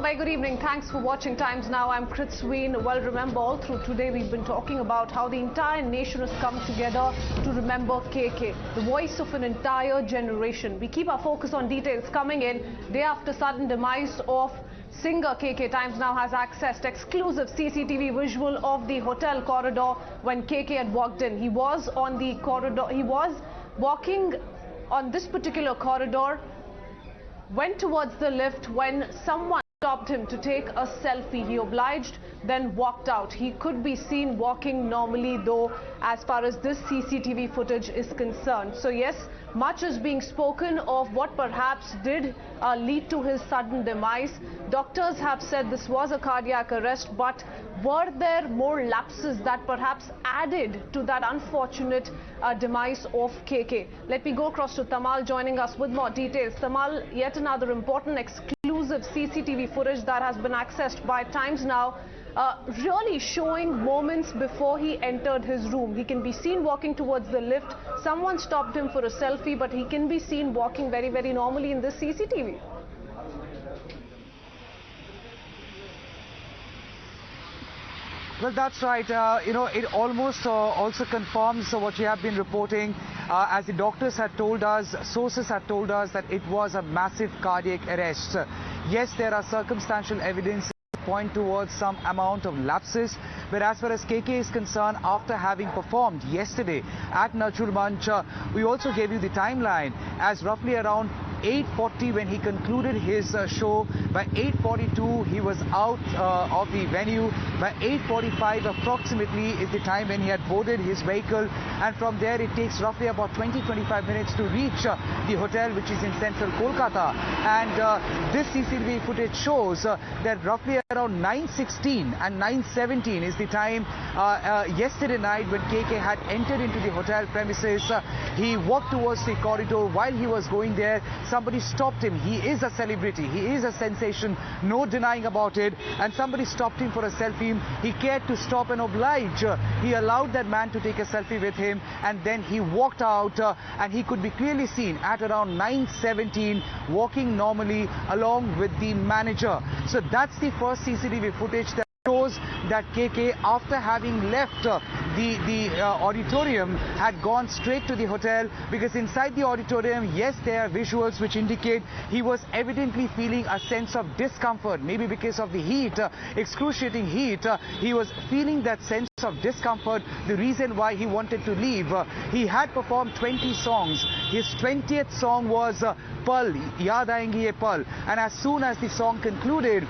very good evening. Thanks for watching Times Now. I'm Kritsween. Well, remember, all through today we've been talking about how the entire nation has come together to remember KK, the voice of an entire generation. We keep our focus on details coming in day after sudden demise of singer KK. Times Now has accessed exclusive CCTV visual of the hotel corridor when KK had walked in. He was on the corridor. He was walking on this particular corridor, went towards the lift when someone stopped him to take a selfie. He obliged, then walked out. He could be seen walking normally, though, as far as this CCTV footage is concerned. So yes, much is being spoken of what perhaps did lead to his sudden demise. Doctors have said this was a cardiac arrest, but were there more lapses that perhaps added to that unfortunate demise of KK? Let me go across to Tamal joining us with more details. Tamal, yet another important exclusive CCTV footage that has been accessed by Times Now, really showing moments before he entered his room. He can be seen walking towards the lift. Someone stopped him for a selfie, but he can be seen walking very, very normally in this CCTV. Well, that's right. It almost also confirms what you have been reporting. As the doctors had told us, sources had told us that it was a massive cardiac arrest. Yes, there are circumstantial evidence that point towards some amount of lapses. But as far as KK is concerned, after having performed yesterday at Nazrul Mancha, we also gave you the timeline as roughly around 8:40 when he concluded his show. By 8:42 he was out of the venue. By 8:45 approximately is the time when he had boarded his vehicle, and from there it takes roughly about 20-25 minutes to reach the hotel, which is in central Kolkata. And this CCTV footage shows that roughly around 9:16 and 9:17 is the time yesterday night when KK had entered into the hotel premises. He walked towards the corridor. While he was going there, somebody stopped him. He is a celebrity. He is a sensation. No denying about it. And somebody stopped him for a selfie. He cared to stop and oblige. He allowed that man to take a selfie with him. And then he walked out. And he could be clearly seen at around 9:17 walking normally along with the manager. So that's the first CCTV footage that shows that KK, after having left the auditorium, had gone straight to the hotel, because inside the auditorium, yes, there are visuals which indicate he was evidently feeling a sense of discomfort, maybe because of the heat, excruciating heat. He was feeling that sense of discomfort, the reason why he wanted to leave. He had performed 20 songs. His 20th song was Pal, Yaad Aayenge Ye Pal, and as soon as the song concluded,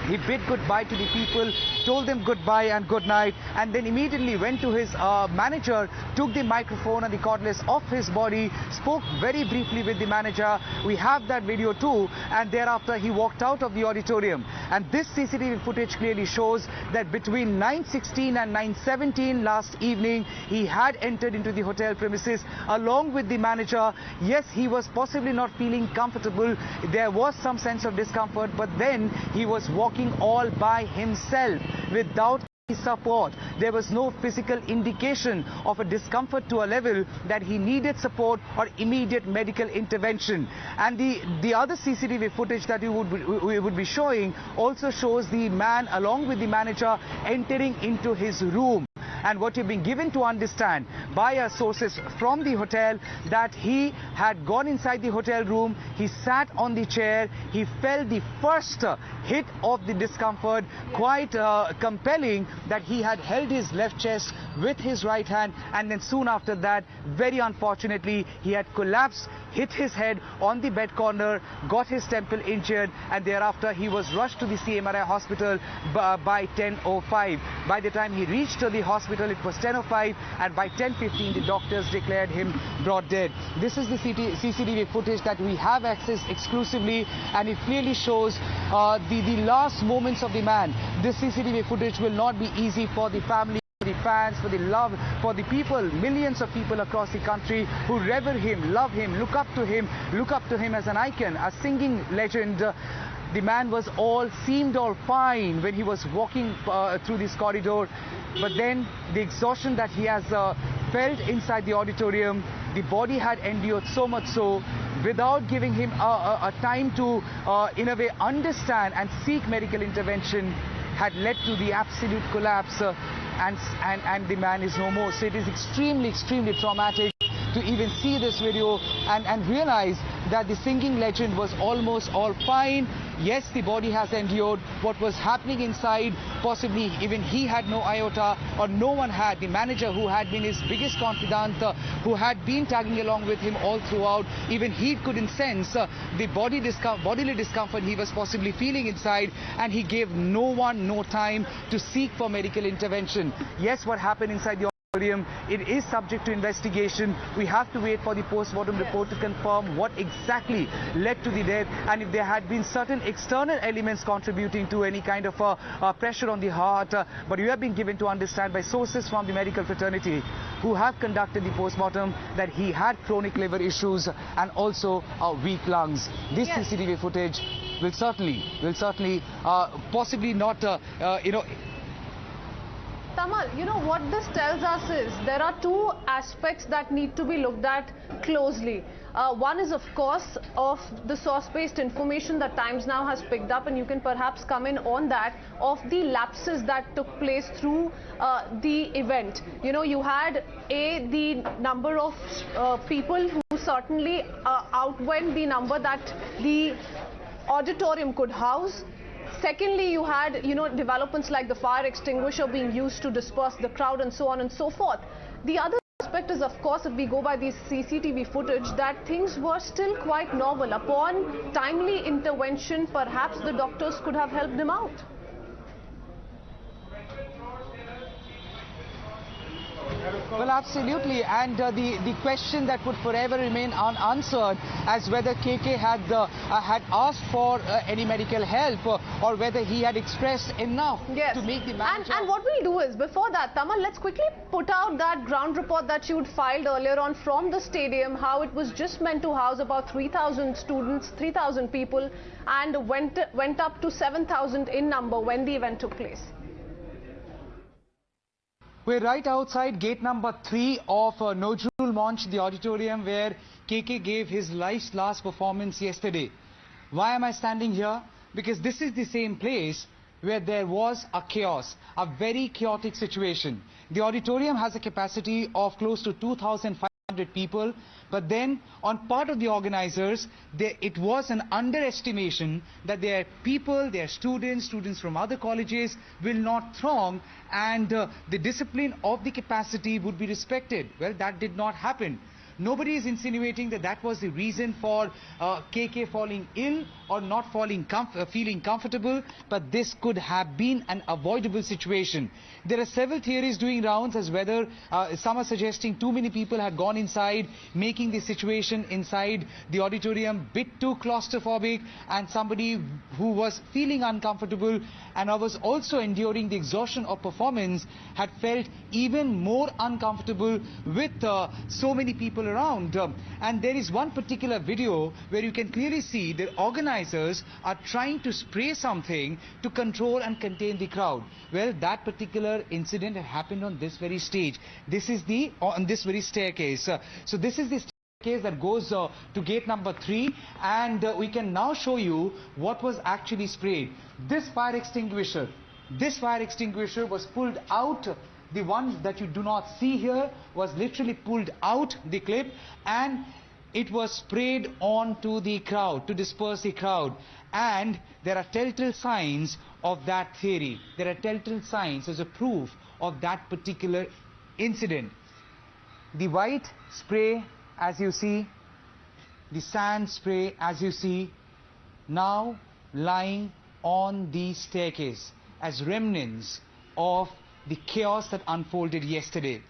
he bid goodbye to the people, told them goodbye and good night, and then immediately went to his manager, took the microphone and the cordless off his body, spoke very briefly with the manager. We have that video too, and thereafter he walked out of the auditorium. And this CCTV footage clearly shows that between 9:16 and 9:17 last evening, he had entered into the hotel premises along with the manager. Yes, he was possibly not feeling comfortable. There was some sense of discomfort, but then he was walking all by himself without support. There was no physical indication of a discomfort to a level that he needed support or immediate medical intervention. And the other CCTV footage that we would be showing also shows the man along with the manager entering into his room. And what you've been given to understand by our sources from the hotel, that he had gone inside the hotel room, he sat on the chair, he felt the first hit of the discomfort, quite compelling, that he had held his left chest with his right hand, and then soon after that, very unfortunately, he had collapsed, hit his head on the bed corner, got his temple injured, and thereafter he was rushed to the CMRI hospital by 10:05. By the time he reached the hospital, it was 10:05, and by 10:15 the doctors declared him brought dead. This is the CCTV footage that we have accessed exclusively, and it clearly shows the last moments of the man. This CCTV footage will not be easy for the family, for the fans, for the love, for the people, millions of people across the country who revere him, love him, look up to him as an icon, a singing legend. The man seemed all fine when he was walking through this corridor, but then the exhaustion that he has felt inside the auditorium. The body had endured so much so, without giving him a time to, in a way, understand and seek medical intervention, had led to the absolute collapse, and the man is no more. So it is extremely, extremely traumatic to even see this video and realize that the singing legend was almost all fine. Yes, the body has endured. What was happening inside, possibly even he had no iota, or no one had. The manager, who had been his biggest confidant, who had been tagging along with him all throughout, even he couldn't sense the bodily discomfort he was possibly feeling inside, and he gave no one no time to seek for medical intervention. Yes, what happened inside the auditorium, it is subject to investigation. We have to wait for the post-mortem report to confirm what exactly led to the death, and if there had been certain external elements contributing to any kind of pressure on the heart. But we have been given to understand by sources from the medical fraternity who have conducted the post-mortem that he had chronic liver issues and also weak lungs. This CCTV footage will certainly possibly not, Tamal, you know what this tells us is there are two aspects that need to be looked at closely. One is, of course, of the source-based information that Times Now has picked up, and you can perhaps come in on that, of the lapses that took place through the event. You know, you had the number of people who certainly outwent the number that the auditorium could house. Secondly, you had, developments like the fire extinguisher being used to disperse the crowd and so on and so forth. The other aspect is, of course, if we go by these CCTV footage, that things were still quite normal. Upon timely intervention, perhaps the doctors could have helped him out. Well, absolutely, and the question that would forever remain unanswered as whether KK had asked for any medical help, or whether he had expressed enough to make the manager. And what we'll do is, before that, Tamal, let's quickly put out that ground report that you'd filed earlier on from the stadium, how it was just meant to house about 3,000 students, 3,000 people, and went up to 7,000 in number when the event took place. We're right outside gate number 3 of Nazrul Mancha, the auditorium where KK gave his life's last performance yesterday. Why am I standing here? Because this is the same place where there was a chaos, a very chaotic situation. The auditorium has a capacity of close to 2,500 people, but then on part of the organizers, it was an underestimation that their people, their students from other colleges will not throng, and the discipline of the capacity would be respected. Well, that did not happen. Nobody is insinuating that that was the reason for KK falling ill or not feeling comfortable, but this could have been an avoidable situation. There are several theories doing rounds as whether some are suggesting too many people had gone inside, making the situation inside the auditorium bit too claustrophobic, and somebody who was feeling uncomfortable and was also enduring the exhaustion of performance had felt even more uncomfortable with so many people around. And there is one particular video where you can clearly see the organizers are trying to spray something to control and contain the crowd. Well, that particular incident had happened on this very stage. This is on this very staircase. So this is the staircase that goes to gate number 3, and we can now show you what was actually sprayed. This fire extinguisher was pulled out. The one that you do not see here was literally pulled out the clip, and it was sprayed onto the crowd to disperse the crowd. And there are telltale signs of that theory. There are telltale signs as a proof of that particular incident. The white spray, as you see, the sand spray, as you see, now lying on the staircase as remnants of the chaos that unfolded yesterday.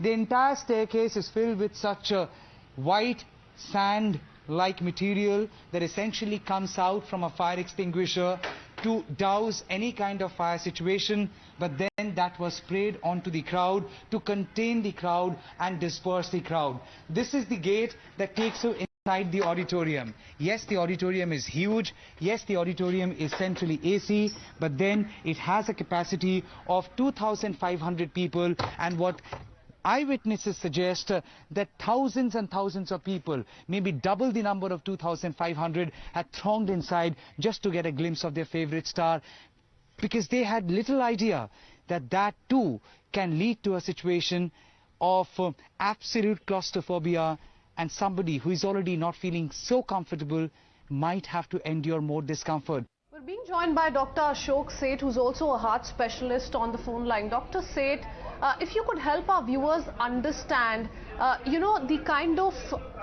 The entire staircase is filled with such a white sand-like material that essentially comes out from a fire extinguisher to douse any kind of fire situation, but then that was sprayed onto the crowd to contain the crowd and disperse the crowd. This is the gate that takes you inside the auditorium. Yes, the auditorium is huge. Yes, the auditorium is centrally AC, but then it has a capacity of 2,500 people, and what eyewitnesses suggest that thousands and thousands of people, maybe double the number of 2,500, had thronged inside just to get a glimpse of their favorite star, because they had little idea that that too can lead to a situation of absolute claustrophobia, and somebody who is already not feeling so comfortable might have to endure more discomfort. We're being joined by Dr. Ashok Seth, who's also a heart specialist, on the phone line. Dr. Seth, if you could help our viewers understand, the kind of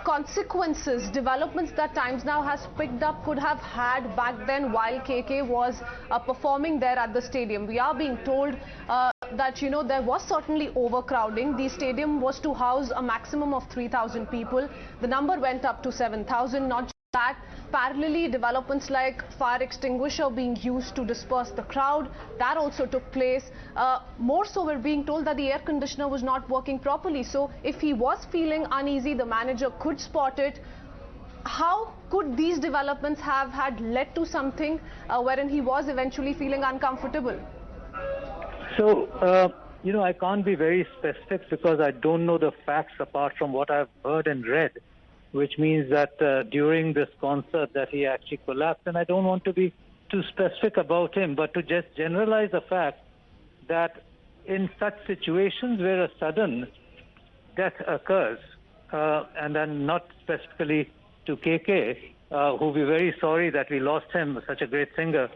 consequences, developments that Times Now has picked up could have had back then while KK was performing there at the stadium. We are being told that, there was certainly overcrowding. The stadium was to house a maximum of 3,000 people. The number went up to 7,000. Not just that, parallelly, developments like fire extinguisher being used to disperse the crowd, that also took place. More so, we're being told that the air conditioner was not working properly. So if he was feeling uneasy, the manager could spot it. How could these developments have had led to something wherein he was eventually feeling uncomfortable? So, I can't be very specific because I don't know the facts apart from what I've heard and read, which means that during this concert that he actually collapsed. And I don't want to be too specific about him, but to just generalize the fact that in such situations where a sudden death occurs, and then not specifically to KK, who we're very sorry that we lost him, such a great singer,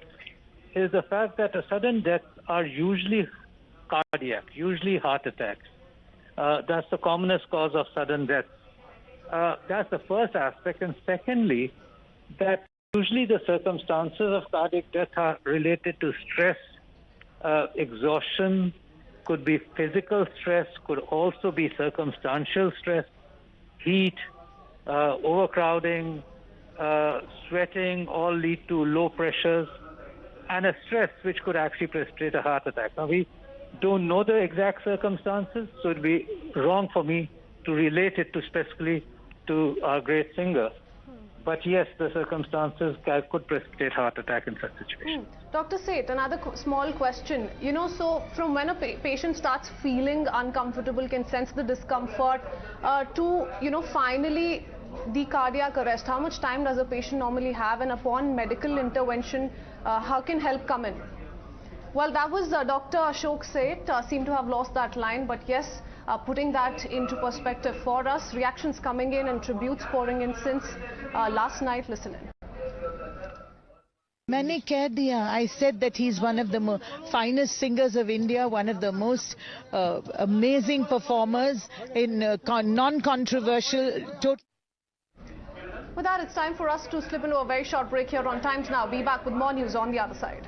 is the fact that a sudden deaths are usually cardiac, usually heart attacks. That's the commonest cause of sudden death. That's the first aspect. And secondly, that usually the circumstances of cardiac death are related to stress, exhaustion, could be physical stress, could also be circumstantial stress, heat, overcrowding, sweating, all lead to low pressures, and a stress which could actually precipitate a heart attack. Now, we don't know the exact circumstances, so it would be wrong for me to relate it to specifically to our great singer. But yes, the circumstances could precipitate heart attack in such situations. Dr. Seth, another small question. So from when a patient starts feeling uncomfortable, can sense the discomfort, to, finally the cardiac arrest, how much time does a patient normally have? And upon medical intervention, how can help come in? Well, that was Dr. Ashok Seth. Seemed to have lost that line, but yes, putting that into perspective for us. Reactions coming in and tributes pouring in since last night. Listen in. मैंने कह दिया, I said that he's one of the finest singers of India, one of the most amazing performers in non-controversial. With that, it's time for us to slip into a very short break here on Times Now. Be back with more news on the other side.